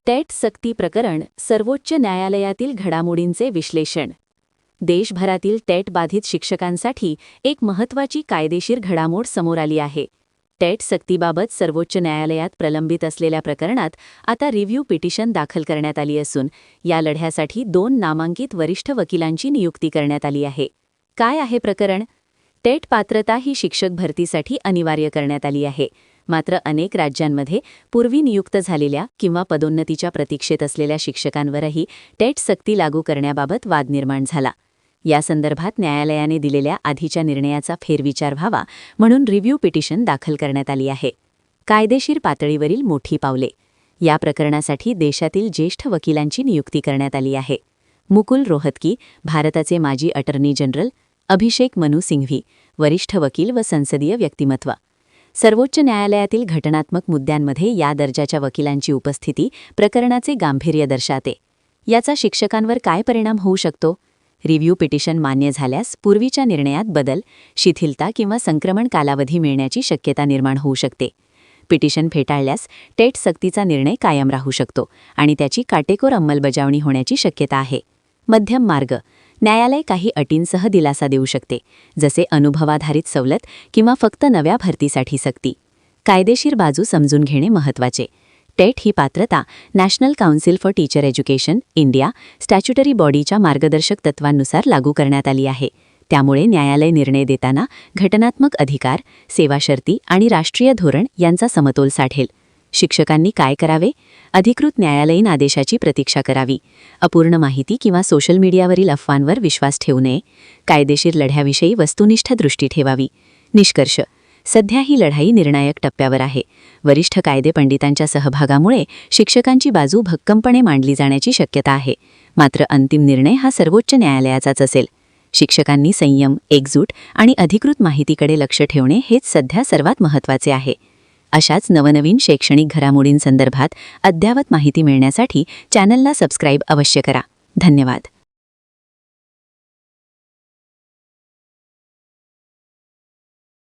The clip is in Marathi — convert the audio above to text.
टेट सक्ती प्रकरण, सर्वोच्च न्यायालयातील घडामोडींचे विश्लेषण. देशभरातील टेट बाधित शिक्षकांसाठी एक महत्त्वाची कायदेशीर घडामोड समोर आली आहे. टेट सक्तीबाबत सर्वोच्च न्यायालयात प्रलंबित असलेल्या प्रकरणात आता रिव्ह्यू पिटिशन दाखल करण्यात आली असून या लढ्यासाठी 2 नामांकित वरिष्ठ वकिलांची नियुक्ती करण्यात आली आहे. काय आहे प्रकरण? टेट पात्रता ही शिक्षक भरतीसाठी अनिवार्य करण्यात आली आहे. मात्र अनेक राज्यांमध्ये पूर्वी नियुक्त झालेल्या किंवा पदोन्नतीच्या प्रतीक्षेत असलेल्या शिक्षकांवरही टेट सक्ती लागू करण्याबाबत वाद निर्माण झाला. या संदर्भात न्यायालयाने दिलेल्या आधीच्या निर्णयाचा फेरविचार व्हावा म्हणून रिव्ह्यू पिटिशन दाखल करण्यात आली आहे. कायदेशीर पातळीवरील मोठी पावले. या प्रकरणासाठी देशातील ज्येष्ठ वकिलांची नियुक्ती करण्यात आली आहे. मुकुल रोहतगी, भारताचे माजी अटर्नी जनरल. अभिषेक मनू सिंघवी, वरिष्ठ वकील व संसदीय व्यक्तिमत्व. सर्वोच्च न्यायालयातील घटनात्मक मुद्द्यांमध्ये या दर्जाच्या वकिलांची उपस्थिती प्रकरणाचे गांभीर्य दर्शवते. याचा शिक्षकांवर काय परिणाम होऊ शकतो? रिव्ह्यू पिटिशन मान्य झाल्यास पूर्वीच्या निर्णयात बदल, शिथिलता किंवा संक्रमण कालावधी मिळण्याची शक्यता निर्माण होऊ शकते. पिटिशन फेटाळल्यास टेट सक्तीचा निर्णय कायम राहू शकतो आणि त्याची काटेकोर अंमलबजावणी होण्याची शक्यता आहे. मध्यम मार्ग. न्यायालय काही अटींसह दिलासा देऊ शकते, जसे अनुभवाधारित सवलत किंवा फक्त नव्या भरतीसाठी सक्ती. कायदेशीर बाजू समजून घेणे महत्त्वाचे. टेट ही पात्रता national council for teacher education India statutory बॉडीच्या मार्गदर्शक तत्वांनुसार लागू करण्यात आली आहे. त्यामुळे न्यायालय निर्णय देताना घटनात्मक अधिकार, सेवा शर्ती आणि राष्ट्रीय धोरण यांचा समतोल साधेल. शिक्षकांनी काय करावे? अधिकृत न्यायालयीन आदेशाची प्रतीक्षा करावी. अपूर्ण माहिती किंवा सोशल मीडियावरील अफवांवर विश्वास ठेवू नये. कायदेशीर लढ्याविषयी वस्तुनिष्ठ दृष्टी ठेवावी. निष्कर्ष. सध्या ही लढाई निर्णायक टप्प्यावर आहे. वरिष्ठ कायदेपंडितांच्या सहभागामुळे शिक्षकांची बाजू भक्कमपणे मांडली जाण्याची शक्यता आहे. मात्र अंतिम निर्णय हा सर्वोच्च न्यायालयाचाच असेल. शिक्षकांनी संयम, एकजूट आणि अधिकृत माहितीकडे लक्ष ठेवणे हेच सध्या सर्वात महत्त्वाचे आहे. अशाच नवनवीन शैक्षणिक घडामोडींसंदर्भात अद्ययावत माहिती मिळण्यासाठी चॅनलला सबस्क्राईब अवश्य करा. धन्यवाद.